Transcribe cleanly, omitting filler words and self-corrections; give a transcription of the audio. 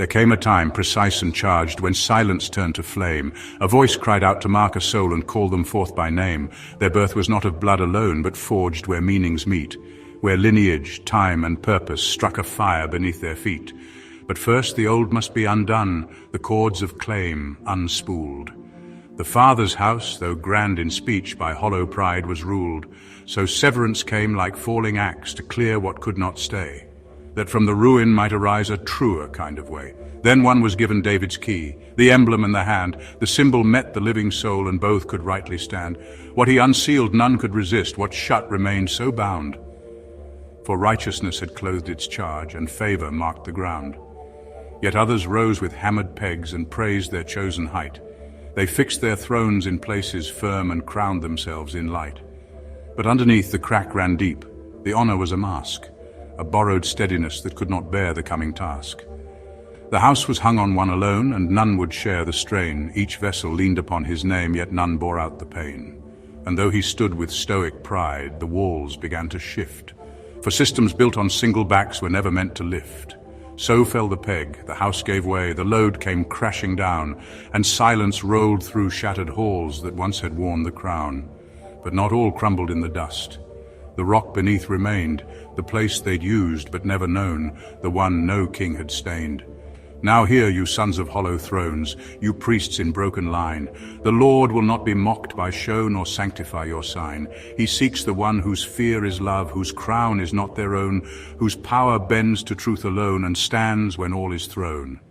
There came a time, precise and charged, when silence turned to flame. A voice cried out to mark a soul and call them forth by name. Their birth was not of blood alone, but forged where meanings meet, where lineage, time and purpose struck a fire beneath their feet. But first the old must be undone, the cords of claim unspooled. The Father's house, though grand in speech, by hollow pride was ruled. So severance came like falling axe to clear what could not stay, that from the ruin might arise a truer kind of way. Then one was given David's key, the emblem in the hand. The symbol met the living soul, and both could rightly stand. What he unsealed none could resist, what shut remained so bound. For righteousness had clothed its charge, and favor marked the ground. Yet others rose with hammered pegs and praised their chosen height. They fixed their thrones in places firm and crowned themselves in light. But underneath the crack ran deep. The honor was a mask, a borrowed steadiness that could not bear the coming task. The house was hung on one alone, and none would share the strain. Each vessel leaned upon his name, yet none bore out the pain. And though he stood with stoic pride, the walls began to shift. For systems built on single backs were never meant to lift. So fell the peg, the house gave way, the load came crashing down, and silence rolled through shattered halls that once had worn the crown. But not all crumbled in the dust. The rock beneath remained, the place they'd used but never known, the one no king had stained. Now hear, you sons of hollow thrones, you priests in broken line, the Lord will not be mocked by show nor sanctify your sign. He seeks the one whose fear is love, whose crown is not their own, whose power bends to truth alone and stands when all is thrown.